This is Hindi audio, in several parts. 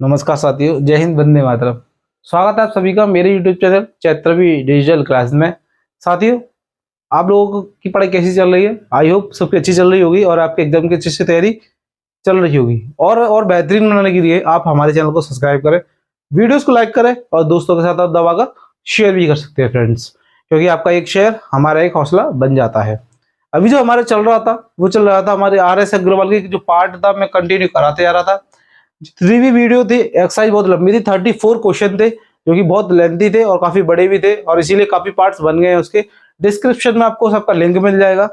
नमस्कार साथियों, जय हिंद, वंदे मातरम। स्वागत है आप सभी का मेरे YouTube चैनल चैत्रवी डिजिटल क्लास में। साथियों, आप लोगों की पढ़ाई कैसी चल रही है? आई होप सबकी अच्छी चल रही होगी और आपके एग्जाम की अच्छी से तैयारी चल रही होगी। और बेहतरीन बनाने के लिए आप हमारे चैनल को सब्सक्राइब करें, वीडियोस को लाइक करें और दोस्तों के साथ आप दबाकर शेयर भी कर सकते हैं फ्रेंड्स, क्योंकि आपका एक शेयर हमारा एक हौसला बन जाता है। अभी जो हमारे चल रहा था वो चल रहा था हमारे RS अग्रवाल की जो पार्ट था, मैं कंटिन्यू कराते जा रहा था। जितनी भी वीडियो थी, एक्सरसाइज बहुत लंबी थी, 34 क्वेश्चन थे जो कि बहुत लेंथी थे और काफी बड़े भी थे और इसीलिए काफी पार्ट्स बन गए हैं। उसके डिस्क्रिप्शन में आपको सबका लिंक मिल जाएगा।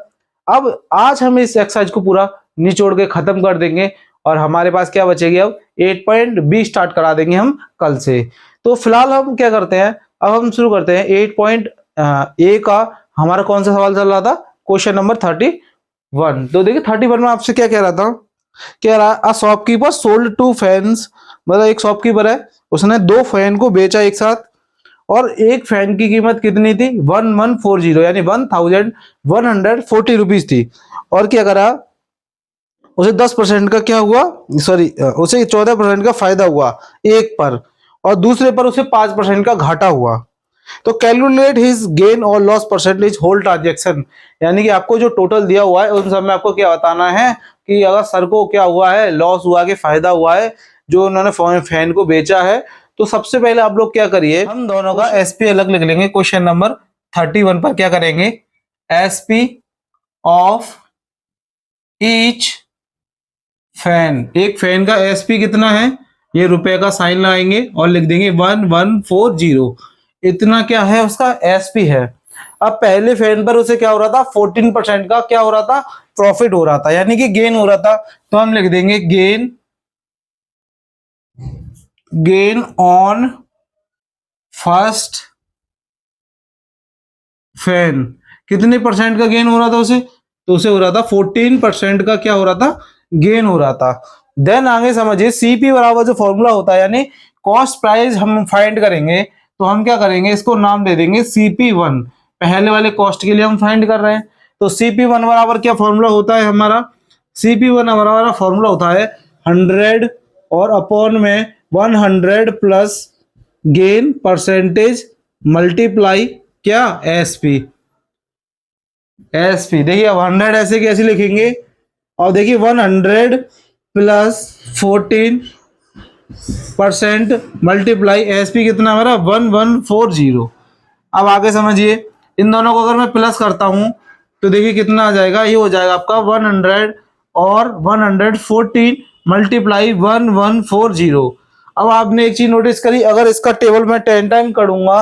अब आज हम इस एक्सरसाइज को पूरा निचोड़ के खत्म कर देंगे और हमारे पास क्या बचेगी, अब 8.B स्टार्ट करा देंगे हम कल से। तो फिलहाल हम क्या करते हैं, अब हम शुरू करते हैं 8.A का। हमारा कौन सा सवाल चल रहा था? Question number 31। तो देखिए 31 में आपसे क्या कह रहा था, कह रहा अ शॉपकीपर सोल्ड 2 फैंस। मतलब एक शॉपकीपर है, उसने 2 फैन को बेचा एक साथ और एक फैन की कीमत कितनी थी? 1140 यानी 1140 रुपीज थी। और क्या करा, उसे 10% का क्या हुआ, सॉरी उसे 14% का फायदा हुआ एक पर, और दूसरे पर उसे 5% का घाटा हुआ। तो कैलकुलेट हिज गेन और लॉस परसेंटेज होल ट्रांजेक्शन। यानी कि आपको जो टोटल दिया हुआ है उन सब में आपको क्या बताना है कि अगर सर को क्या हुआ है, लॉस हुआ कि फायदा हुआ है जो उन्होंने फैन को बेचा है। तो सबसे पहले आप लोग क्या करिए, हम दोनों का एसपी अलग लिख लेंगे। क्वेश्चन नंबर 31 पर क्या करेंगे, एसपी ऑफ ईच फैन। एक फैन का एसपी कितना है, ये रुपए का साइन लगाएंगे और लिख देंगे 1140। इतना क्या है, उसका एसपी है। अब पहले फैन पर उसे क्या हो रहा था, 14% का क्या हो रहा था, प्रॉफिट हो रहा था, यानी कि गेन हो रहा था। तो हम लिख देंगे गेन ऑन फर्स्ट फैन। कितने परसेंट का गेन हो रहा था उसे? तो उसे हो रहा था 14% का क्या हो रहा था, गेन हो रहा था। देन आगे समझिए, सीपी बराबर जो फॉर्मूला होता है, यानी कॉस्ट प्राइस हम फाइंड करेंगे। तो हम क्या करेंगे, इसको नाम दे देंगे CP1। पहले वाले कॉस्ट के लिए हम फाइंड कर रहे हैं। तो CP1 बराबर क्या फॉर्मूला होता है हमारा, CP1 बराबर फॉर्मूला होता है 100 और अपॉन में 100 प्लस गेन परसेंटेज मल्टीप्लाई क्या, एसपी। देखिए अब 100 ऐसे कैसे लिखेंगे, और देखिए 100 प्लस 14% मल्टीप्लाई एसपी कितना हमारा 1140। अब आगे समझिए, इन दोनों को अगर मैं प्लस करता हूं तो देखिए कितना आ जाएगा, ये हो जाएगा आपका 100 और 114 मल्टीप्लाई 1140। अब आपने एक चीज नोटिस करी, अगर इसका टेबल मैं 10 टाइम करूंगा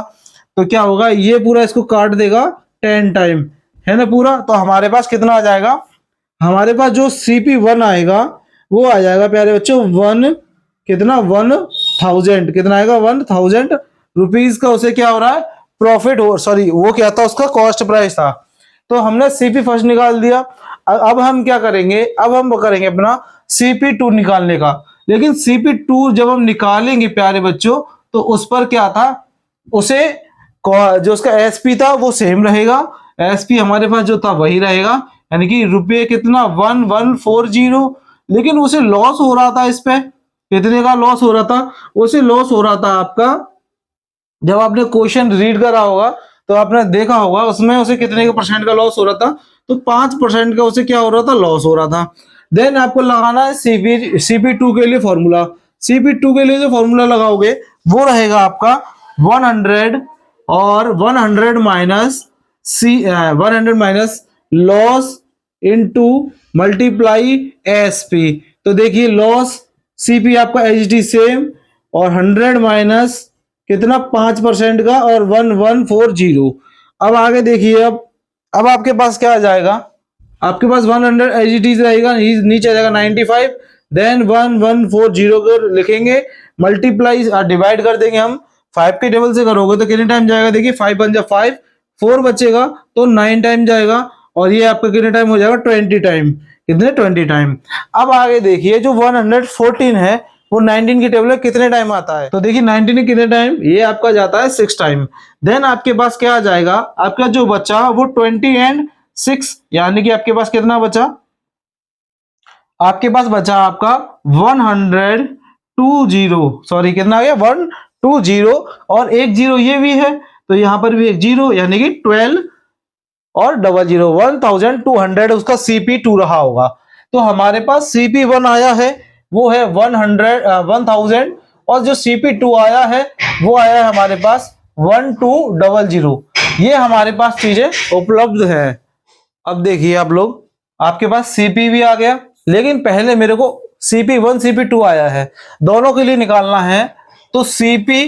तो क्या होगा, ये पूरा इसको काट देगा 10 टाइम, है ना पूरा। तो हमारे पास कितना आ जाएगा, हमारे पास जो CP1 आएगा वो आ जाएगा प्यारे बच्चों कितना 1000, कितना आएगा 1000 रुपीज का उसे क्या हो रहा है, प्रॉफिट हो, सॉरी वो क्या था, उसका कॉस्ट प्राइस था। तो हमने CP फर्स्ट निकाल दिया। अब हम क्या करेंगे, अब हम करेंगे अपना CP2 निकालने का। लेकिन CP2 जब हम निकालेंगे प्यारे बच्चों, तो उस पर क्या था, उसे जो उसका एसपी था वो सेम रहेगा, एसपी हमारे पास जो था वही रहेगा, यानी कि रुपये कितना 1140। लेकिन उसे लॉस हो रहा था, इस पे कितने का लॉस हो रहा था, उसे लॉस हो रहा था आपका, जब आपने क्वेश्चन रीड करा होगा तो आपने देखा होगा उसमें उसे कितने का परसेंट का लॉस हो रहा था, तो 5% का उसे क्या हो रहा था, लॉस हो रहा था। देन आपको लगाना है CP2 के लिए फॉर्मूला। CP2 के लिए जो फॉर्मूला लगाओगे वो रहेगा आपका 100 और 100 minus 100 minus loss into multiply SP. तो देखिए लॉस CP आपका एचडी सेम, और 100 माइनस कितना 5% का और 1140। अब आगे देखिए, अब आपके पास क्या आ जाएगा, आपके पास 100 एचडी रहेगा, नीचे आ जाएगा 95। देन 1140 को लिखेंगे, मल्टीप्लाई डिवाइड कर देंगे हम 5 के टेबल से करोगे तो कितने टाइम जाएगा, देखिए 5 1 5, 4 बचेगा तो 9 टाइम जाएगा, और ये आपका कितने टाइम हो जाएगा, 20 टाइम। कितने, 20 टाइम। अब आगे देखिए जो 114 है वो 19 की टेबल में कितने टाइम आता है, तो देखिए 19 में कितने टाइम, ये आपका जाता है 6 टाइम। देन आपके पास क्या आ जाएगा, आपका जो बचा वो 20 एंड 6, यानी कि आपके पास कितना बचा, आपके पास बचा आपका 100 20, सॉरी कितना आ गया 120, और एक जीरो ये भी है तो यहाँ पर भी एक जीरो, यानी कि 12 और 00, 1200 उसका CP2 रहा होगा। तो हमारे पास CP1 आया है वो है 1000, और जो CP2 आया है वो आया है हमारे पास 1200। ये हमारे पास चीजें उपलब्ध है। अब देखिए आप लोग, आपके पास CP भी आ गया, लेकिन पहले मेरे को CP1 CP2 आया है, दोनों के लिए निकालना है। तो CP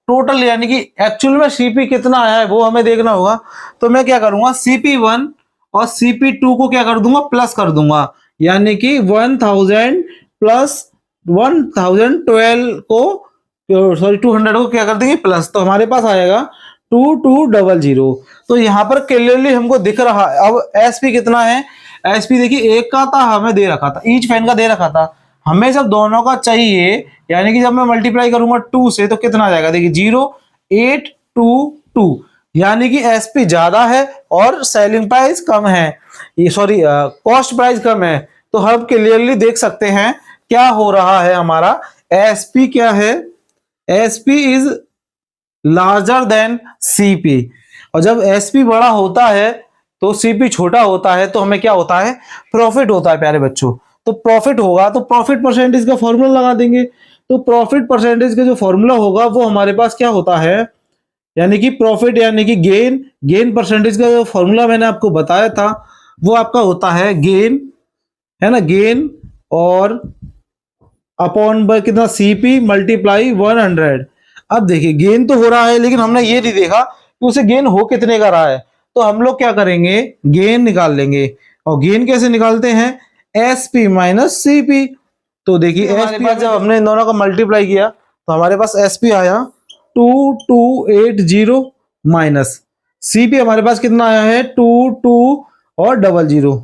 टोटल यानी कि एक्चुअल में CP कितना आया है वो हमें देखना होगा। तो मैं क्या करूंगा, CP1 और CP2 को क्या कर दूंगा, प्लस कर दूंगा, यानी कि 1000 प्लस 1012 को, सॉरी 200 को क्या कर देंगे प्लस, तो हमारे पास आएगा 2200। तो यहाँ पर क्लियरली हमको दिख रहा है। अब SP कितना है, SP देखिए एक का था हमें दे रखा था, ईच फैन का दे रखा था, हमें जब दोनों का चाहिए, यानी कि जब मैं मल्टीप्लाई करूंगा 2 से तो कितना आ जाएगा, देखिए 0822, यानी कि SP ज्यादा है और सेलिंग प्राइस कम है, ये सॉरी कॉस्ट प्राइस कम है। तो हम क्लियरली देख सकते हैं क्या हो रहा है, हमारा SP क्या है, SP is larger than CP, और जब SP बड़ा होता है तो CP छोटा होता है, तो हमें क्या होता है, प्रॉफिट होता है प्यारे बच्चों। तो प्रॉफिट होगा तो प्रॉफिट परसेंटेज का फॉर्मूला लगा देंगे। तो प्रॉफिट परसेंटेज का जो फॉर्मूला होगा वो हमारे पास क्या होता है, यानी कि प्रॉफिट यानी कि गेन परसेंटेज का जो फॉर्मूला मैंने आपको बताया था वो आपका होता है गेन, है ना, गेन और अपॉन बाय कितना, CP मल्टीप्लाई 100। अब देखिए गेन तो हो रहा है, लेकिन हमने ये नहीं देखा कि उसे गेन हो कितने का रहा है। तो हम लोग क्या करेंगे, गेन निकाल लेंगे। और गेन कैसे निकालते हैं, SP माइनस CP। तो देखिए हमारे पास जब हमने इन दोनों का मल्टीप्लाई किया तो हमारे पास SP आया 2280 माइनस CP हमारे पास कितना आया है 22 और 00।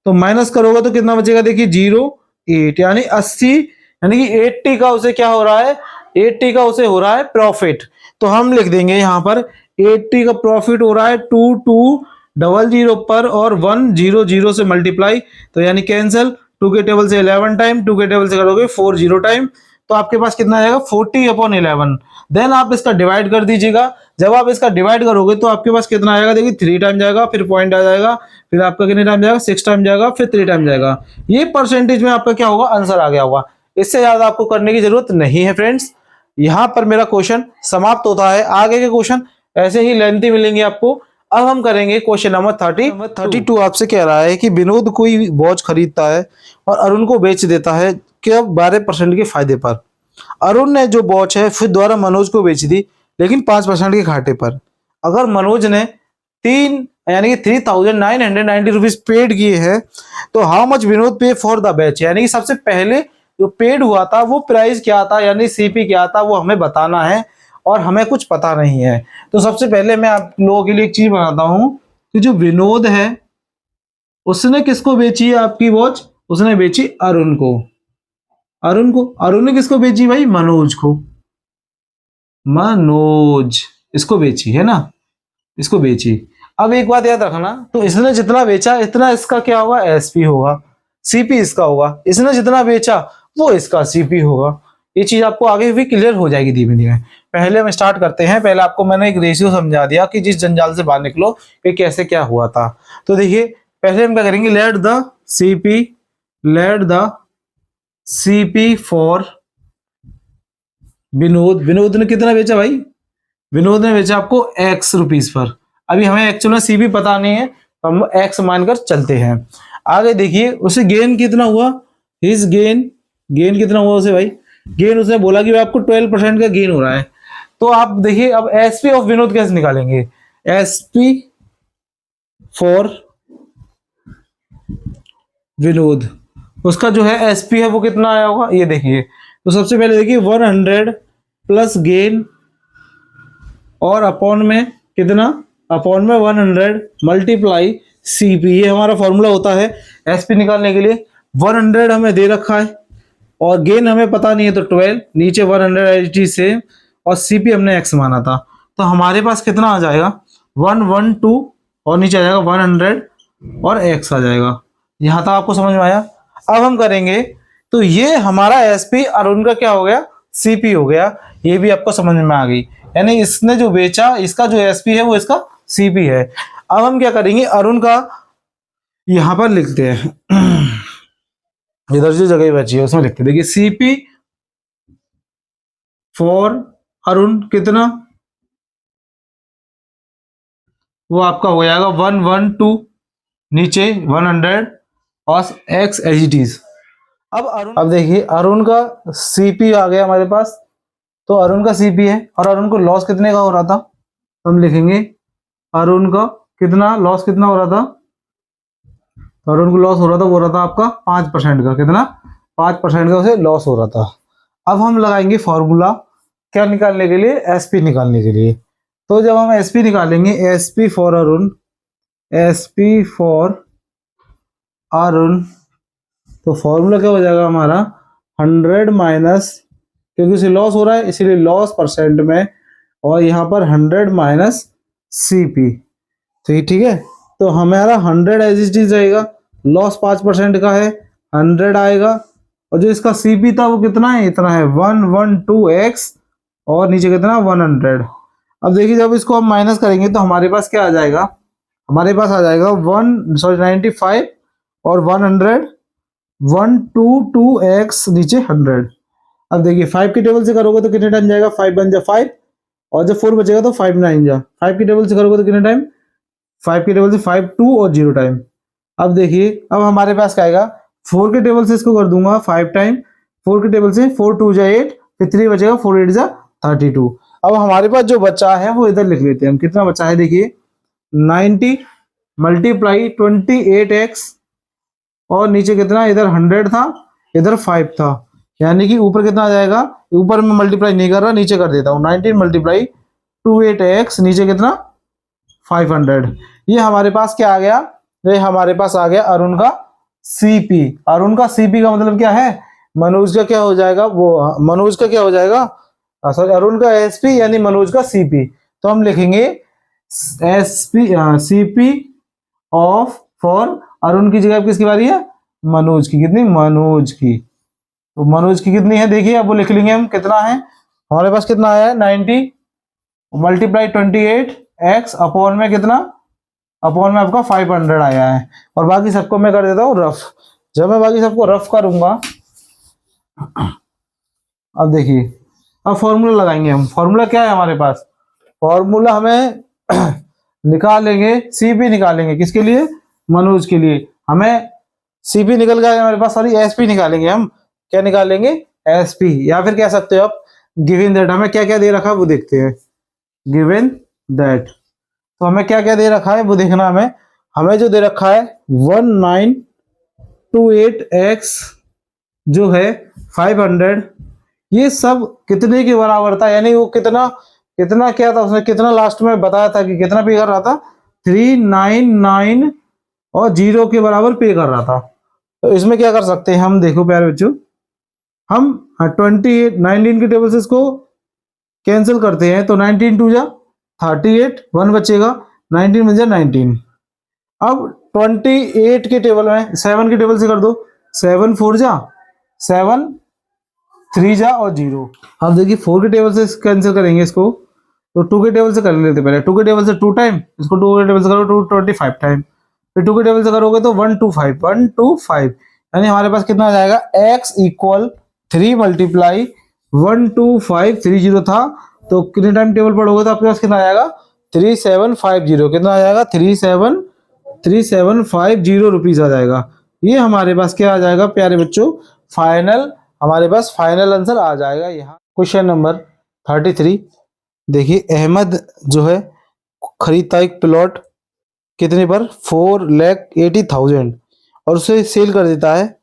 तो माइनस करोगे तो कितना बचेगा, देखिए 08, यानी 80, यानी कि 80 का उसे क्या हो रहा है, 80 का उसे हो रहा है प्रॉफिट। तो हम लिख देंगे यहाँ पर 80 का प्रॉफिट हो रहा है 2200 पर, और 100 से मल्टीप्लाई, तो यानी कैंसिल, 2 के टेबल से 11 टाइम, 2 के टेबल से करोगे 40 टाइम, तो आपके पास कितना आएगा 40/11। देन आप इसका डिवाइड कर दीजिएगा। जब आप इसका डिवाइड करोगे तो आपके पास कितना आएगा, देखिए 3 टाइम जाएगा, फिर पॉइंट आ जाएगा, फिर आपका कितने टाइम जाएगा 6 टाइम जाएगा, फिर 3 टाइम जाएगा। ये परसेंटेज में आपका क्या होगा, आंसर आ गया होगा। इससे ज्यादा आपको करने की जरूरत नहीं है फ्रेंड्स। यहाँ पर मेरा क्वेश्चन समाप्त होता है। आगे के क्वेश्चन ऐसे ही लेंथी मिलेंगे आपको। अब हम करेंगे क्वेश्चन नंबर 32। आपसे कह रहा है कि विनोद कोई वॉच खरीदता है और अरुण को बेच देता है क्या 12% के फायदे पर। अरुण ने जो वॉच है फिर द्वारा मनोज को बेच दी, लेकिन 5% के घाटे पर। अगर मनोज ने 3 यानी कि 3990 रुपीज पेड किए हैं, तो हाउ मच विनोद पे फॉर द बैच, यानी कि सबसे पहले जो पेड हुआ था वो प्राइस क्या था, यानी CP क्या था, वो हमें बताना है और हमें कुछ पता नहीं है। तो सबसे पहले मैं आप लोगों के लिए एक चीज बताता हूं कि जो विनोद है उसने किसको बेची है आपकी वॉच, उसने बेची अरुण को। अरुण ने किसको बेची भाई, मनोज को। मनोज इसको बेची है ना, इसको बेची। अब एक बात याद रखना, तो इसने जितना बेचा इतना इसका क्या होगा, SP होगा, CP इसका होगा। इसने जितना बेचा वो इसका CP होगा। ये चीज आपको आगे भी क्लियर हो जाएगी धीमे धीमे। पहले हम स्टार्ट करते हैं। पहले आपको मैंने एक रेशियो समझा दिया कि जिस जंजाल से बाहर निकलो कि कैसे क्या हुआ था। तो देखिए पहले हम क्या करेंगे, let the CP for Vinod. Vinod ने कितना बेचा भाई, विनोद ने बेचा आपको X रुपीस पर। अभी हमें एक्चुअल में CP पता नहीं है, तो हम X मानकर चलते हैं। आगे देखिए उसे गेन कितना हुआ, हिज गेन कितना हुआ उसे भाई, गेन उसने बोला कि आपको 12% का गेन हो रहा है। तो आप देखिए अब SP ऑफ विनोद कैसे निकालेंगे, SP फॉर विनोद, उसका जो है SP है वो कितना आया होगा, ये देखिए। तो सबसे पहले देखिए 100 प्लस गेन और अपॉन में कितना, अपॉन में 100 मल्टीप्लाई CP, ये हमारा फॉर्मूला होता है SP निकालने के लिए। 100 हमें दे रखा है और गेन हमें पता नहीं है, तो 12 नीचे 100 80 से, और CP हमने X माना था। तो हमारे पास कितना आ जाएगा 112, और नीचे आ जाएगा 100 और X आ जाएगा। यहाँ तक आपको समझ में आया। अब हम करेंगे तो ये हमारा एसपी और उनका क्या हो गया, सीपी हो गया। ये भी आपको समझ में आ गई, यानी इसने जो बेचा इसका जो एसपी है वो इसका सीपी है। अब हम क्या करेंगे, अरुण का यहां पर लिखते हैं इधर जो जगह बची है उसमें लिखते हैं। देखिए सीपी फॉर अरुण कितना, वो आपका हो जाएगा 112, नीचे 100 और एक्स एच डी। अब देखिए अरुण का सीपी आ गया हमारे पास, तो अरुण का सीपी है और अरुण को लॉस कितने का हो रहा था, तो हम लिखेंगे अरुण का कितना लॉस कितना हो रहा था, तो अरुण को लॉस हो रहा था, वो रहा था आपका 5% का, कितना 5% का उसे लॉस हो रहा था। अब हम लगाएंगे फॉर्मूला क्या निकालने के लिए, एसपी निकालने के लिए। तो जब हम एसपी निकालेंगे, SP for Arun, SP for Arun, तो फॉर्मूला क्या हो जाएगा हमारा 100 माइनस, क्योंकि उसे लॉस हो रहा है इसीलिए लॉस परसेंट में, और यहाँ पर 100 माइनस सीपी। तो ये ठीक है, तो हमारा 100 एज इट इज रहेगा, लॉस 5% का है 100 आएगा, और जो इसका सीपी था वो कितना है, इतना है 112x, और नीचे कितना 100। अब देखिए जब इसको हम माइनस करेंगे तो हमारे पास क्या आ जाएगा, हमारे पास आ जाएगा 95 और 100, 122x नीचे 100। अब देखिए 5 की टेबल से करोगे तो कितने टाइम जाएगा, 5 बन जा 5, और जब 4 बचेगा तो 5 9 जा, 5 की टेबल से करोगे तो कितने टाइम, 5 की टेबल से 5 2 और 0 टाइम। अब देखिए अब हमारे पास क्या आएगा, 4 के टेबल से इसको कर दूंगा 5 टाइम, 4 की टेबल से 4 2 जा 8, फिर 3 बचेगा, 4 8 जा 32। अब हमारे पास जो बचा है वो इधर लिख लेते हैं हम, कितना बचा है देखिए 90 मल्टीप्लाई 28x, और नीचे कितना, इधर 100 था इधर 5 था, यानी कि ऊपर कितना आ जाएगा, ऊपर में मल्टीप्लाई नहीं कर रहा नीचे कर देता हूँ, 19 मल्टीप्लाई 28x नीचे कितना 500। ये हमारे पास क्या आ गया, ये हमारे पास आ गया अरुण का सीपी। अरुण का सीपी का मतलब क्या है, मनोज का क्या हो जाएगा, वो मनोज का क्या हो जाएगा, सॉरी अरुण का एसपी यानी मनोज का सीपी। तो हम लिखेंगे SP CP of for Arun की जगह किसकी बारी है, मनोज की, कितनी मनोज की, तो मनोज की कितनी है देखिए, अब वो लिख लेंगे हम कितना है, हमारे पास कितना आया है 90 मल्टीप्लाई 28x अपॉन में कितना, अपॉन में आपका 500 आया है, और बाकी सबको मैं कर देता हूँ रफ। जब मैं बाकी सबको रफ करूंगा, अब देखिए अब फॉर्मूला लगाएंगे हम, फॉर्मूला क्या है हमारे पास, फॉर्मूला हमें निकालेंगे सीपी, निकालेंगे किसके लिए, मनोज के लिए। हमें सीपी निकल गया हमारे पास, सॉरी एसपी निकालेंगे हम, क्या निकालेंगे एसपी, या फिर कह सकते हो आप गिवन दैट, हमें क्या क्या दे रखा है वो देखते हैं, गिवन दैट, तो हमें क्या क्या दे रखा है वो देखना, हमें हमें जो दे रखा है 1928x जो है 500, ये सब कितने के बराबर था, यानी वो कितना कितना क्या था, उसने कितना लास्ट में बताया था कि कितना पे कर रहा था, 399 और 0 के बराबर पे कर रहा था। तो इसमें क्या कर सकते हैं हम, देखो प्यारे बच्चों, हम 28 19 के टेबल से इसको कैंसिल करते हैं, तो 19 2 जा 38, 1 बचेगा, 19 बन जा 19। अब 28 के टेबल में 7 के टेबल से कर दो, 7 4 जा 7 3 जा और 0। अब देखिए 4 के टेबल से कैंसिल करेंगे इसको, तो 2 के टेबल से कर लेते पहले, 2 के टेबल से 2 टाइम, इसको 2 के टेबल से करो 225 टाइम, फिर 2 के टेबल से करोगे तो 125, यानी हमारे पास कितना आ जाएगा, x इक्वल 3 मल्टीप्लाई 12530 था, तो कितने टाइम टेबल पढ़ोगे तो आपके पास कितना आएगा 3750, कितना आ जाएगा 3750 रुपीज आ जाएगा। ये हमारे पास क्या आ जाएगा प्यारे बच्चों, फाइनल, हमारे पाख फाइनल आंसर आ जाएगा। यहाँ क्वेश्चन नंबर 33 देखिए, अहमद जो है खरीदता एक प्लॉट कितने पर, 4,80,000 और उसे सेल कर देता है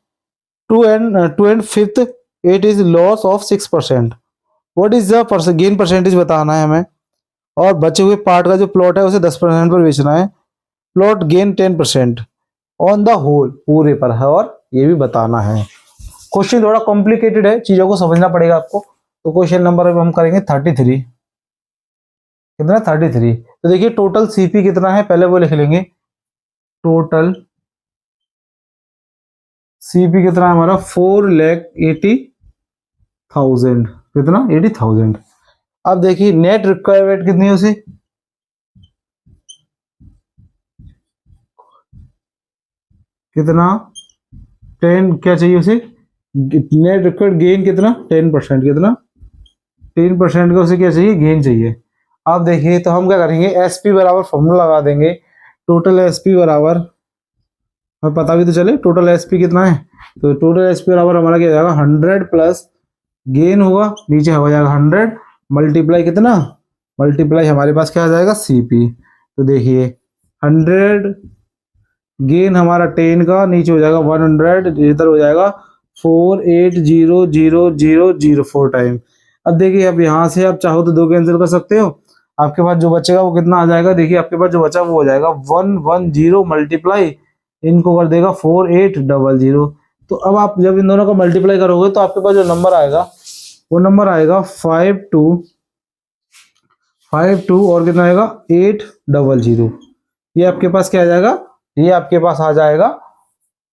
2 and 5 it is loss of 6%। What is the gain percentage बताना है हमें, और बचे हुए पार्ट का जो प्लॉट है उसे 10% पर बेचना है, plot gain 10% on the whole, पूरे पर है, और ये भी बताना है। क्वेश्चन थोड़ा कॉम्प्लिकेटेड है, चीजों को समझना पड़ेगा आपको। तो क्वेश्चन नंबर हम करेंगे 33, कितना 33। तो देखिए टोटल सीपी कितना है, पहले वो लिख लेंगे, टोटल सीपी कितना है हमारा 4,80,000, कितना 80,000। अब देखिए नेट रिक्वायरमेंट कितनी है उसे, कितना 10 क्या चाहिए उसे, नेट रिक्वायर्ड गेन कितना 10%, कितना 10% का उसे क्या चाहिए, गेन चाहिए। अब देखिए तो हम क्या करेंगे, एसपी बराबर फॉर्मूला लगा देंगे, टोटल एसपी बराबर, हमें पता भी तो चले टोटल एसपी कितना है। तो टोटल एसपी बराबर हमारा क्या जाएगा 100 प्लस गेन होगा, नीचे हो जाएगा 100 मल्टीप्लाई कितना, मल्टीप्लाई हमारे पास क्या आ जाएगा सीपी। तो देखिए 100 गेन हमारा 10 का, नीचे हो जाएगा 100, इधर हो जाएगा 480000 टाइम। अब देखिए अब यहाँ से आप चाहो तो दो कैंसिल कर सकते हो, आपके पास जो बचेगा वो कितना आ जाएगा, देखिए आपके पास जो बचा वो हो जाएगा 110 मल्टीप्लाई, इनको कर देगा 4800। तो अब आप जब इन दोनों का मल्टीप्लाई करोगे तो आपके पास जो नंबर आएगा वो नंबर आएगा 5252 और कितना आएगा 800। ये आपके पास क्या आ जाएगा, ये आपके पास आ जाएगा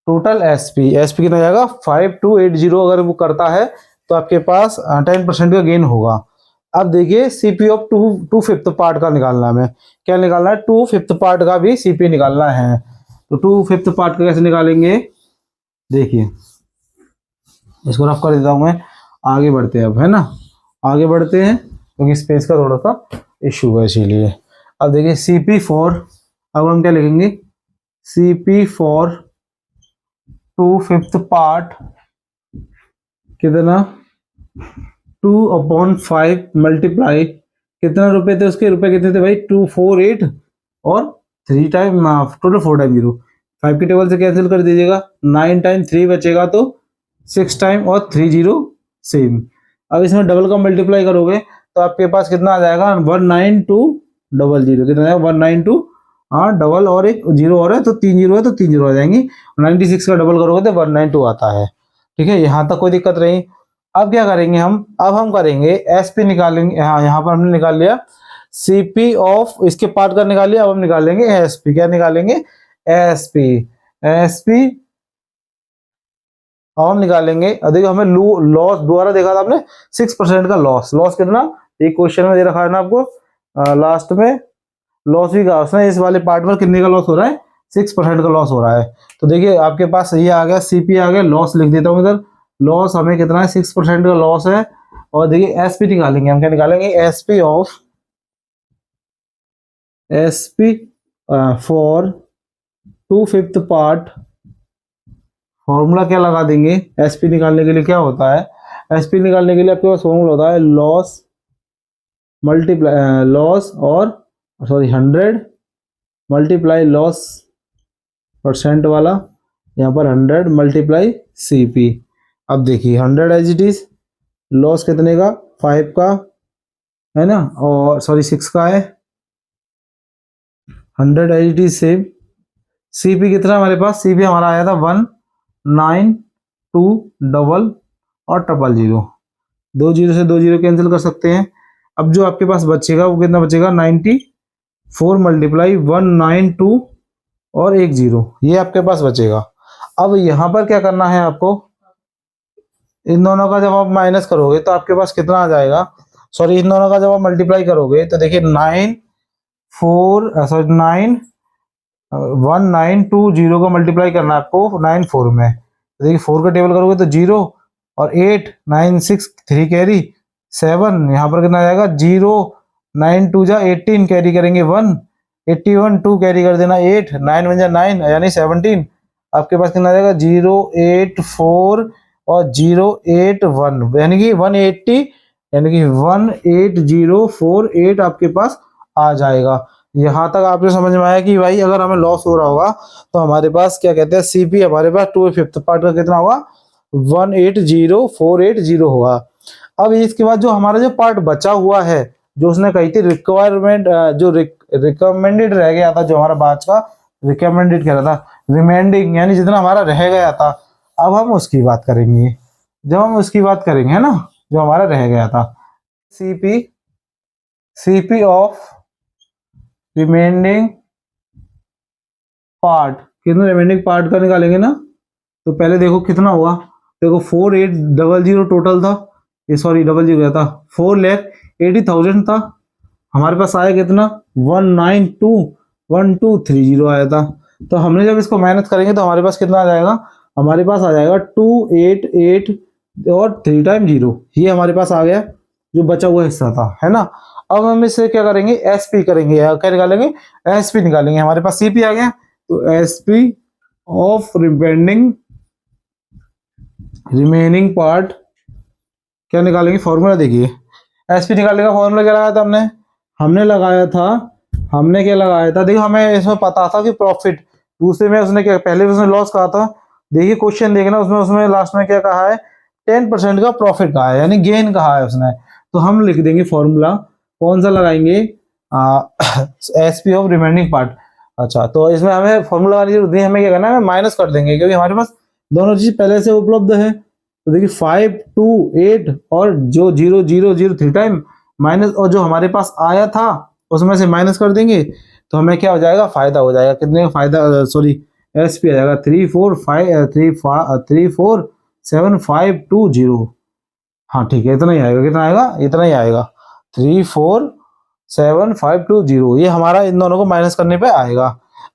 टोटल एसपी। एसपी कितना आ जाएगा 5280, अगर वो करता है तो आपके पास 10% का गेन होगा। अब देखिए CP of two fifth part का निकालना है, हमें क्या निकालना है, टू फिफ्थ पार्ट का भी सीपी निकालना है। तो टू फिफ्थ पार्ट का कैसे निकालेंगे, देखिए इसको रफ कर देता हूं मैं, आगे बढ़ते हैं अब, है ना, आगे बढ़ते हैं क्योंकि स्पेस का थोड़ा सा इशू है इसीलिए। अब देखिए सीपी फॉर, अब हम क्या लिखेंगे, CP for two fifth part कितना 2/5 मल्टीप्लाई, कितना रुपए थे उसके, रुपए कितने थे भाई 248 और 3 टाइम टोटल 4 टाइम 0, 5 की टेबल से कैंसिल कर दीजिएगा, 9 टाइम 3 बचेगा तो 6 टाइम और 3 0 सेम। अब इसमें डबल का मल्टीप्लाई करोगे तो आपके पास कितना आ जाएगा 19200, कितना आएगा 192, हाँ डबल और एक जीरो और है तो 3 जीरो है तो 3 जीरो आ जाएंगी, 96 का डबल करोगे तो 192 आता है। ठीक है, यहाँ तक कोई दिक्कत नहीं। अब क्या करेंगे हम, अब हम करेंगे एसपी निकालेंगे, यहाँ पर हमने निकाल लिया सीपी ऑफ इसके पार्ट का निकाल लिया, अब हम निकालेंगे एसपी, क्या निकालेंगे एसपी, एसपी अब हम निकालेंगे। देखिए हमें लॉस द्वारा देखा था आपने 6% का लॉस, लॉस कितना एक क्वेश्चन में दे रखा है ना आपको, लास्ट में लॉस भी कहा उसने, इस वाले पार्ट पर कितने का लॉस हो रहा है 6% का लॉस हो रहा है। तो देखिए आपके पास ये आ गया सीपी आ गया, लॉस लिख देता हूँ इधर, लॉस हमें कितना है 6% का लॉस है। और देखिए एसपी निकालेंगे हम, क्या निकालेंगे SP of, SP for two fifth part, formula क्या लगा देंगे एसपी निकालने के लिए, क्या होता है एसपी निकालने के लिए आपके पास फॉर्मूला होता है लॉस मल्टीप्लाई लॉस और सॉरी 100 मल्टीप्लाई लॉस परसेंट वाला, यहाँ पर 100 मल्टीप्लाई सीपी। अब देखिए 100 एज इट इज, लॉस कितने का 5 का है ना, और सॉरी 6 का है, 100 as it is same. CP कितना हमारे पास, सीपी हमारा आया था 192 डबल और ट्रिपल जीरो, 2 जीरो से 2 जीरो कैंसिल कर सकते हैं। अब जो आपके पास बचेगा वो कितना बचेगा 94 मल्टीप्लाई 192 और 1 जीरो, ये आपके पास बचेगा। अब यहाँ पर क्या करना है आपको, इन दोनों का जब आप माइनस करोगे तो आपके पास कितना आ जाएगा, सॉरी इन दोनों का जब आप मल्टीप्लाई करोगे तो देखिए 1920 का मल्टीप्लाई करना है आपको 94 में, तो देखिए 4 का टेबल करोगे तो 0 और 8 9 6 3 कैरी 7, यहाँ पर कितना आ जाएगा 0 9 2 जा 18 कैरी करेंगे 1 81 2 कैरी कर देना 8 9 1 जा 9 यानी 17, आपके पास कितना आ जाएगा 084 और 081 यानी कि 180, यानी कि 18048 आपके पास आ जाएगा। यहाँ तक आपको समझ में आया कि भाई अगर हमें लॉस हो रहा होगा तो हमारे पास क्या कहते हैं सीपी हमारे पास टू फिफ्थ पार्ट का कितना होगा 18048 होगा। अब इसके बाद जो हमारा जो पार्ट बचा हुआ है, जो उसने कही थी रिक्वायरमेंट, जो रिकमेंडेड रह गया था, जो हमारा बैच का रिकमेंडेड कह रहा था, रिमेंडिंग यानी जितना हमारा रह गया था, अब हम उसकी बात करेंगे, जब हम उसकी बात करेंगे है ना, जो हमारा रह गया था सीपी, सीपी ऑफ रिमेंडिंग पार्ट, कितना रिमेंडिंग पार्ट का निकालेंगे ना, तो पहले देखो कितना हुआ, देखो 4800 टोटल था, ये सॉरी डबल जीरो था, 4,80,000 था। हमारे पास आया कितना, 1921230 आया था। तो हमने जब इसको माइनस करेंगे तो हमारे पास कितना आ जाएगा, हमारे पास आ जाएगा 288 और 3 टाइम 0, ये हमारे पास आ गया जो बचा हुआ हिस्सा था, है ना। अब हम इससे क्या करेंगे, एसपी करेंगे, या क्या निकालेंगे, एसपी निकालेंगे। हमारे पास सीपी आ गया, तो एसपी ऑफ रिमेनिंग पार्ट क्या निकालेंगे, फॉर्मूला देखिए। एसपी निकालने का फॉर्मूला क्या लगाया था हमने, हमने क्या लगाया था, देखो हमें इसमें पता था कि प्रॉफिट, दूसरे में उसने क्या, पहले उसने लॉस कहा था। देखिए क्वेश्चन देखना, उसमें उसमें लास्ट में क्या कहा है, 10% का प्रॉफिट कहा है, यानी गेन कहा है उसने। तो हम लिख देंगे फॉर्मूला, कौन सा लगाएंगे, एसपी ऑफ रिमेनिंग पार्ट। अच्छा, तो इसमें हमें फॉर्मूला लगाने की जरूरत नहीं, हमें क्या करना है, माइनस कर देंगे, क्योंकि हमारे पास दोनों चीज पहले से उपलब्ध है। तो देखिए 528 और जो 0,003 थ्री टाइम माइनस, और जो हमारे पास आया था उसमें से माइनस कर देंगे, तो हमें क्या हो जाएगा, फायदा हो जाएगा। कितने का फायदा, सॉरी एसपी आ जाएगा 347,520। हाँ ठीक है, इतना ही आएगा, कितना आएगा, इतना ही आएगा, 347,520, ये हमारा इन दोनों को माइनस करने पे आएगा।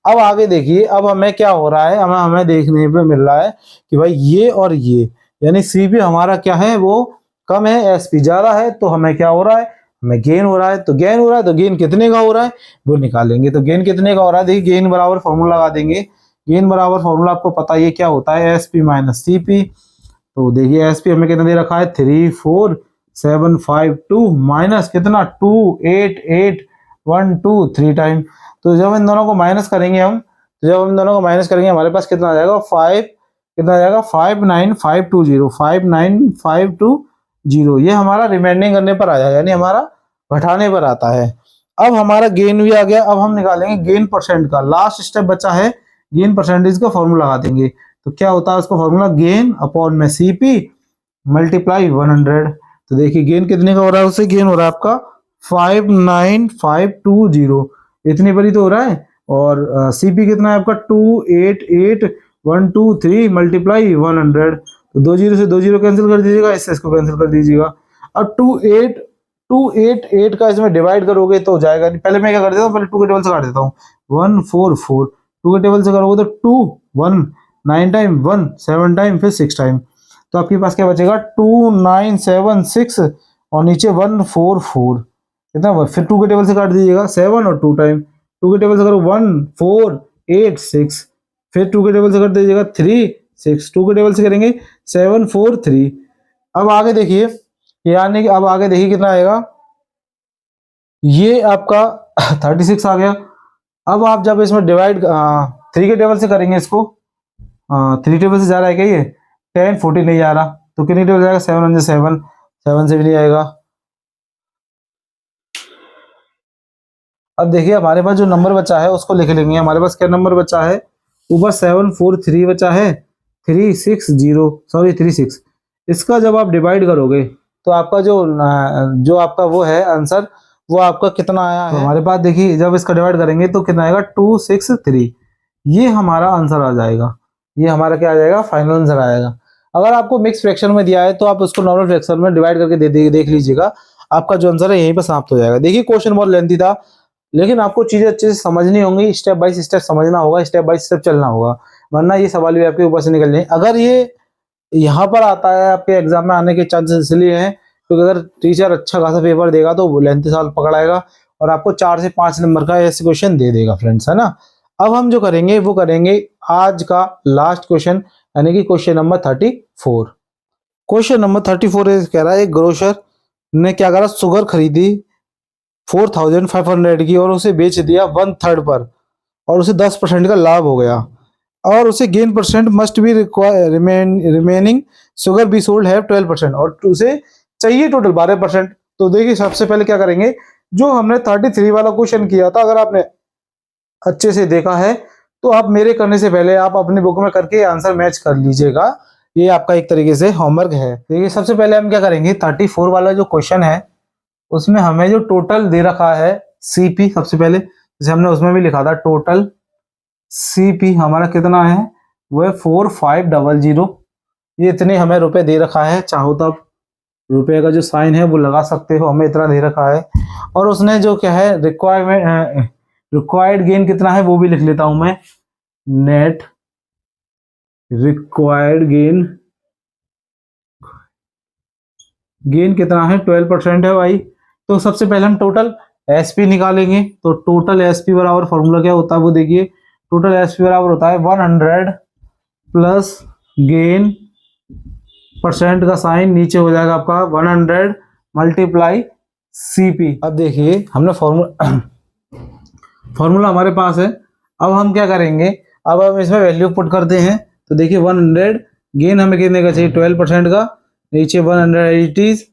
अब आगे देखिए, अब हमें क्या हो रहा है, हमें देखने पे मिल रहा है कि भाई ये और ये, यानी सीपी हमारा क्या है, वो कम है, एसपी ज्यादा है, तो हमें क्या हो रहा है, हमें गेन हो रहा है। तो गेन हो रहा है, तो गेन कितने का हो रहा है वो निकालेंगे। तो गेन कितने का हो रहा है, देखिए गेन बराबर फॉर्मूला लगा देंगे। गेन बराबर फॉर्मूला आपको पता है ये क्या होता है, एसपी माइनस सीपी। तो देखिए एसपी हमें कितना दे रखा है, 34752 माइनस कितना, 28812 थ्री टाइम। तो जब इन दोनों को माइनस करेंगे हम, तो जब हम इन दोनों को माइनस करेंगे हमारे पास कितना आ जाएगा, 5, कितना आ जाएगा, 59520, ये हमारा रिमाइंडिंग करने पर आ जाएगा, यानी हमारा घटाने पर आता है। अब हमारा गेन भी आ गया, अब हम निकालेंगे गेन परसेंट का, लास्ट स्टेप बचा है, गेन परसेंटेज का फॉर्मूला लगा देंगे। तो क्या होता है उसका फॉर्मूला, गेन अपॉन में सीपी मल्टीप्लाई 100। तो देखिए गेन कितने का हो रहा है, उससे गेन हो रहा है आपका 59520, इतनी बड़ी तो हो रहा है। और सीपी कितना है आपका, 28812 मल्टीप्लाई 100। तो 20 से 20 कैंसिल कर दीजिएगा, इससे इसको कैंसिल कर दीजिएगा। अब 288 का इसमें डिवाइड करोगे तो हो जाएगा, पहले मैं क्या कर देता हूँ, पहले 2 के टेबल से काट देता हूँ, 144, 2 के टेबल से करोगे तो 2 1 9 टाइम 1 7 टाइम फिर 6 टाइम। तो आपके पास क्या बचेगा, 2976 और नीचे 144, कितना, फिर 2 के टेबल से काट दीजिएगा, 7 और 2 टाइम, 2 के टेबल से करो 1486, फिर 2 के टेबल से कर दीजिएगा 36, 2 के टेबल से करेंगे 743। अब आगे देखिए, यानी कि अब आगे देखिए कितना आएगा, ये आपका 36 आ गया। अब आप जब इसमें डिवाइड 3 के टेबल से करेंगे इसको, 3 टेबल से जा रहा है क्या, ये 10 14 नहीं जा रहा, तो कितनी टेबल जाएगा, 7 7 7 से भी नहीं आएगा। अब देखिए हमारे पास जो नंबर बचा है उसको लिख लेंगे। हमारे पास क्या नंबर बचा है, ऊपर 743 बचा है, 360 सॉरी 36, इसका जब आप डिवाइड करोगे तो आपका जो आपका वो है आंसर, वो आपका कितना आया है, तो हमारे पास देखिए जब इसका डिवाइड करेंगे तो कितना आएगा, 263, ये हमारा आंसर आ जाएगा, ये हमारा क्या आ जाएगा, फाइनल आंसर आएगा। अगर आपको मिक्स फ्रैक्शन में दिया है तो आप उसको नॉर्मल फ्रैक्शन में डिवाइड करके देख लीजिएगा, आपका जो आंसर है यहीं पर समाप्त हो जाएगा। देखिए क्वेश्चन बहुत लेंथी था, लेकिन आपको चीजें अच्छे से समझनी होंगी, स्टेप बाय स्टेप समझना होगा, स्टेप बाय स्टेप चलना होगा, वरना ये सवाल भी आपके ऊपर से निकल जाए। अगर ये यहाँ पर आता है आपके एग्जाम में आने के चांसेस इसलिए हैं क्योंकि अगर टीचर अच्छा खासा पेपर देगा तो वो लेंथी सवाल पकड़ाएगा और आपको 4 से 5 नंबर का ऐसे क्वेश्चन दे देगा फ्रेंड्स, है ना। अब हम जो करेंगे वो करेंगे आज का लास्ट क्वेश्चन, यानी कि क्वेश्चन नंबर 34। क्वेश्चन नंबर 34 कह रहा है एक ग्रोसर ने क्या करा, शुगर खरीदी 4500 की और उसे बेच दिया 1/3 पर, और उसे 10% का लाभ हो गया, और उसे gain percent must be remaining sugar be sold है 12%, और उसे चाहिए टोटल 12%। तो देखिए सबसे पहले क्या करेंगे, जो हमने 33 वाला क्वेश्चन किया था, अगर आपने अच्छे से देखा है तो आप मेरे करने से पहले आप अपनी बुक में करके आंसर मैच कर लीजिएगा, ये आपका एक तरीके से होमवर्क है। देखिए सबसे पहले हम क्या करेंगे, 34 वाला जो क्वेश्चन है उसमें हमें जो टोटल दे रखा है सीपी, सबसे पहले जैसे हमने उसमें भी लिखा था टोटल सीपी हमारा कितना है वो है 4500। ये इतने हमें रुपए दे रखा है, चाहो तो आप रुपए का जो साइन है वो लगा सकते हो, हमें इतना दे रखा है। और उसने जो क्या है रिक्वायर्ड गेन कितना है वो भी लिख लेता हूं मैं। नेट रिक्वायर्ड गेन कितना है, 12% है भाई। तो सबसे पहले हम टोटल एसपी निकालेंगे। तो टोटल एसपी बराबर फॉर्मूला क्या होता है वो देखिए। टोटल एसपी बराबर होता है 100 प्लस गेन परसेंट का साइन नीचे हो जाएगा आपका 100 मल्टीप्लाई सीपी। अब देखिए हमने फॉर्मूला हमारे पास है। अब हम क्या करेंगे, अब हम इसमें वैल्यू पुट करते हैं। तो देखिए 100 गेन हमें कितने का चाहिए, 12% का, नीचे 180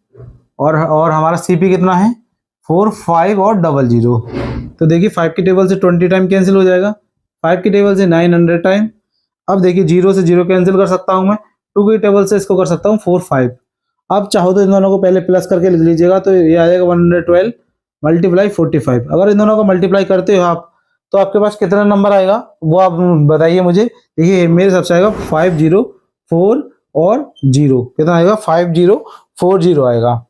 और हमारा सीपी कितना है 45 और 00। तो देखिए 5 की टेबल से 20 टाइम कैंसिल हो जाएगा, 5 की टेबल से 900 टाइम। अब देखिए 0 से 0 कैंसिल कर सकता हूं मैं, 2 की टेबल से इसको कर सकता हूं 45। अब चाहो तो इन दोनों को पहले प्लस करके लिख लीजिएगा, तो ये आ जाएगा 112 मल्टीप्लाई 45। अगर इन दोनों को मल्टीप्लाई करते हो आप तो आपके पास कितना नंबर आएगा वो आप बताइए मुझे। देखिए मेरे हिसाब से आएगा 504 और 0, कितना आएगा 5040 आएगा,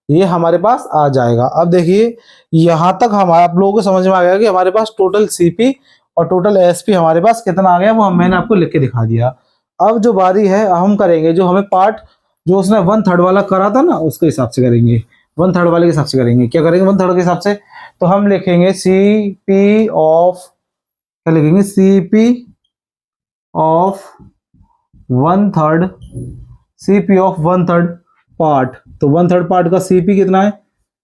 ये हमारे पास आ जाएगा। अब देखिए यहाँ तक हमारा आप लोगों को समझ में आ गया कि हमारे पास टोटल सीपी और टोटल एसपी हमारे पास कितना आ गया, वो मैंने आपको लिख के दिखा दिया। अब जो बारी है हम करेंगे, जो हमें पार्ट जो उसने 1/3 वाला करा था ना उसके हिसाब से करेंगे, 1/3 वाले के हिसाब से करेंगे। क्या करेंगे 1/3 के हिसाब से, तो हम लिखेंगे सीपी ऑफ, क्या लिखेंगे, CP of 1/3, CP of 1/3 part. तो 1/3 पार्ट का सीपी कितना है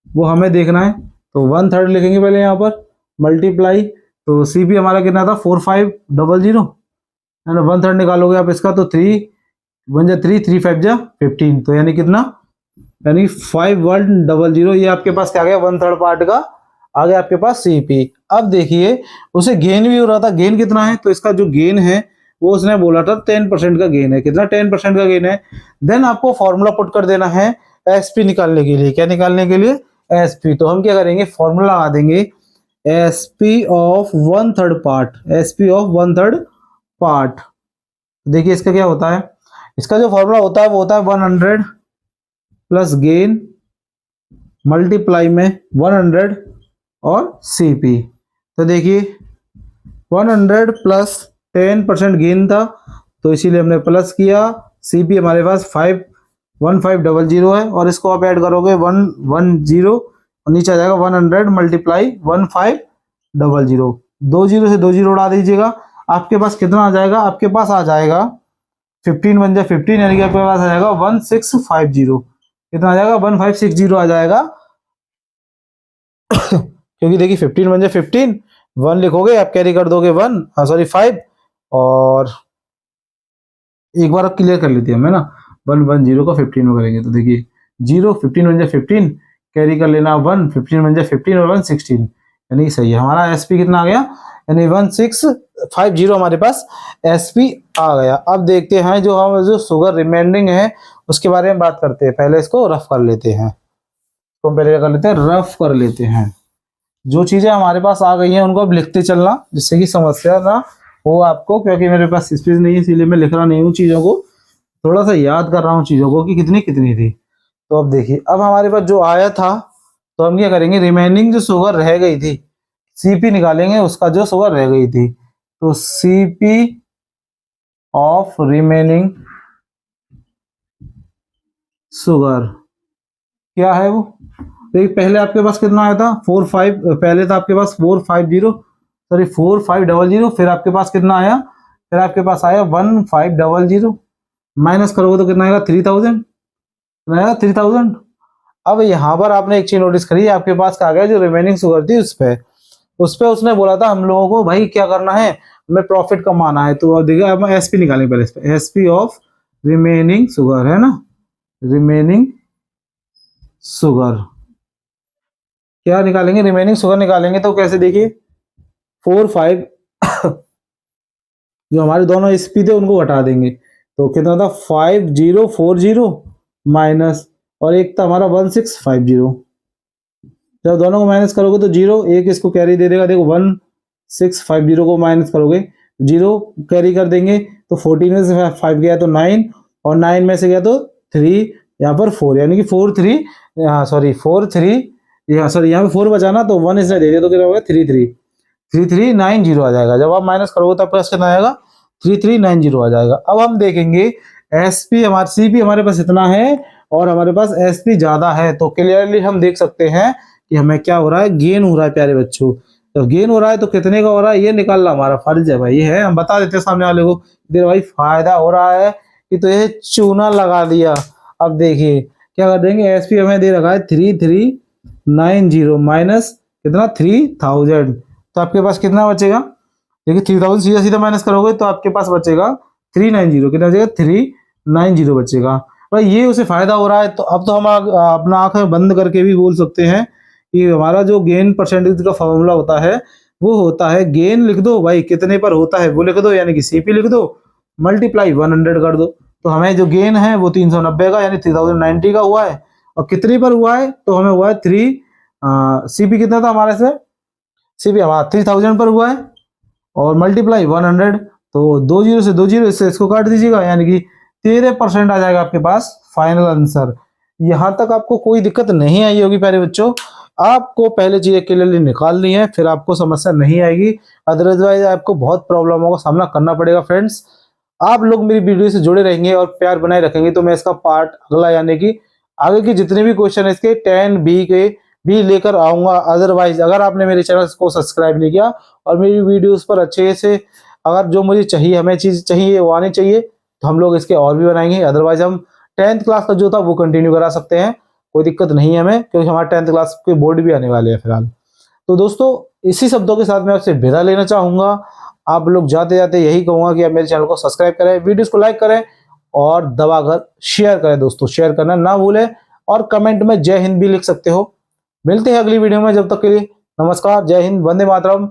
वो हमें देखना है। तो 1/3 लिखेंगे पहले यहाँ पर, मल्टीप्लाई, तो सीपी हमारा कितना था 4500 है ना। 1/3 निकालोगे आप इसका तो 3 1 जा 3 3 5 जा 15, तो यानी कितना, यानी 5100। ये आपके पास क्या आ गया 1/3 पार्ट का आ गया आपके पास सीपी। अब देखिए उसे गेन भी हो रहा था, गेन कितना है, तो इसका जो गेन है वो उसने बोला था 10% का गेन है, कितना 10% का गेन है। देन आपको फॉर्मूला पुट कर देना है एसपी निकालने के लिए। क्या निकालने के लिए, एसपी। तो हम क्या करेंगे, फॉर्मूला लगा देंगे SP of 1/3 part, SP of 1/3 part. देखिए इसका क्या होता है, इसका जो फॉर्मूला होता है वो होता है 100 प्लस गेन मल्टीप्लाई में 100 और सीपी। तो देखिए 100 प्लस 10% गेन था तो इसीलिए हमने प्लस किया। सीपी हमारे पास 1500 है और इसको आप ऐड करोगे 110 और नीचे आ जाएगा 100 मल्टीप्लाई 1500। 20 से 20 उड़ा दीजिएगा, आपके पास कितना आ जाएगा, आपके पास आ जाएगा 15 बन जाए 15, यानी कि आपके पास आ जाएगा 1650। कितना आ जाएगा 1560 आ जाएगा क्योंकि देखिए 15 बन जाए 15, 1 लिखोगे आप, कैरी कर दोगे 1, सॉरी 5, और एक बार अब क्लियर कर लेते हैं हमें ना, 110 को 15 में करेंगे तो देखिए 0 15 बन जाए 15, कैरी कर लेना 1, 15 बन जाए 15 और 1 16, यानी सही है। हमारा एसपी कितना आ गया, यानी 1650 हमारे पास एसपी आ गया। अब देखते हैं जो शुगर रिमेंडिंग है उसके बारे में बात करते हैं। पहले इसको रफ कर लेते हैं, तो पहले क्या कर लेते हैं, रफ कर लेते हैं। जो चीजें हमारे पास आ गई हैं उनको अब लिखते चलना, जिससे कि समस्या ना हो आपको, क्योंकि मेरे पास स्पेस नहीं है इसीलिए मैं लिख रहा नहीं हूँ चीजों को, थोड़ा सा याद कर रहा हूँ चीजों को कि कितनी कितनी थी। तो अब देखिए अब हमारे पास जो आया था तो हम क्या करेंगे, रिमेनिंग जो शुगर रह गई थी सीपी निकालेंगे, उसका जो शुगर रह गई थी। तो सीपी ऑफ रिमेनिंग शुगर क्या है वो, देखिए पहले आपके पास कितना आया था 45, पहले था आपके पास 450, सॉरी 4500, फिर आपके पास कितना आया, फिर आपके पास आया 1500, माइनस करोगे तो कितना आएगा 3000, कितना आएगा 3000। अब यहाँ पर आपने एक चीज नोटिस करी, आपके पास आ गया जो रिमेनिंग शुगर थी उस पे उसने बोला था हम लोगों को भाई क्या करना है, हमें प्रॉफिट कमाना है। तो अब देखिए अब एसपी निकालेंगे पहले, इस पे एसपी ऑफ रिमेनिंग शुगर है ना, रिमेनिंग शुगर क्या निकालेंगे, रिमेनिंग शुगर निकालेंगे। तो कैसे, देखिए 45 जो हमारे दोनों एसपी थे उनको घटा देंगे तो कितना था 5040 माइनस, और एक था हमारा 1650। जब दोनों को माइनस करोगे तो 0, एक इसको कैरी दे देगा, देखो 1650 को माइनस करोगे 0 कैरी कर देंगे तो 14 में से 5 गया तो 9, और 9 में से गया तो 3, यहाँ पर 4, यानी कि 4 3, यहाँ सॉरी 4 3, यहाँ सॉरी यहाँ पे 4 बचाना, तो 1 इसने दे दिया तो कितना हो गया 3 3, 3390 आ जाएगा। जब आप माइनस करोगे तो आपके पास कितना आएगा 3390 आ जाएगा। अब हम देखेंगे एसपी हमारे सीपी हमारे पास इतना है और हमारे पास एसपी ज्यादा है, तो क्लियरली हम देख सकते हैं कि हमें क्या हो रहा है, गेन हो रहा है प्यारे बच्चों। तो गेन हो रहा है तो कितने का हो रहा है ये निकालना हमारा फर्ज है भाई, ये है हम बता देते हैं सामने वाले को देर भाई फायदा हो रहा है कि तो ये चूना लगा दिया। अब देखिए क्या कर देंगे, एसपी हमें दे रखा है 3390 माइनस कितना 3000, तो आपके पास कितना बचेगा, देखिए 3000 सीधा सीधा माइनस करोगे तो आपके पास बचेगा 390, कितना बचेगा 390 बचेगा। भाई ये उसे फायदा हो रहा है, तो अब तो हम अपना आंखें बंद करके भी बोल सकते हैं कि हमारा जो गेन परसेंटेज का फॉर्मूला होता है वो होता है, गेन लिख दो भाई कितने पर होता है वो लिख दो, यानी कि सीपी लिख दो मल्टीप्लाई 100 कर दो, तो हमें जो गेन है वो 390 का यानी 3090 का हुआ है। और कितने पर हुआ है, तो हमें हुआ है 3, सीपी कितना था हमारे से, सीपी हमारा 3000 पर हुआ है और मल्टीप्लाई 100, तो 20 से 20 इससे इसको काट दीजिएगा, यानी कि 13% आ जाएगा आपके पास फाइनल आंसर। यहां तक आपको कोई दिक्कत नहीं आई होगी प्यारे बच्चों, आपको पहले चीजें क्लियरली निकालनी है फिर आपको समस्या नहीं आएगी, अदरवाइज आपको बहुत प्रॉब्लमों का सामना करना पड़ेगा। फ्रेंड्स आप लोग मेरी वीडियो से जुड़े रहेंगे और प्यार बनाए रखेंगे तो मैं इसका पार्ट अगला यानी कि आगे की जितने भी क्वेश्चन है इसके 10 बी के भी लेकर आऊंगा। अदरवाइज अगर आपने मेरे चैनल को सब्सक्राइब नहीं किया और मेरी वीडियोस पर अच्छे से अगर जो मुझे चाहिए हमें चीज चाहिए वो आनी चाहिए तो हम लोग इसके और भी बनाएंगे। अदरवाइज हम 10th क्लास का जो था वो कंटिन्यू करा सकते हैं, कोई दिक्कत नहीं है हमें, क्योंकि हमारे 10th क्लास के बोर्ड भी आने वाले हैं फिलहाल। तो दोस्तों इसी शब्दों के साथ मैं आपसे विदा लेना चाहूंगा। आप लोग जाते जाते यही कहूंगा कि आप मेरे चैनल को सब्सक्राइब करें, वीडियोस को लाइक करें और दबाकर शेयर करें। दोस्तों शेयर करना ना भूलें और कमेंट में जय हिंद भी लिख सकते हो। मिलते हैं अगली वीडियो में, जब तक के लिए नमस्कार, जय हिंद, वंदे मातरम,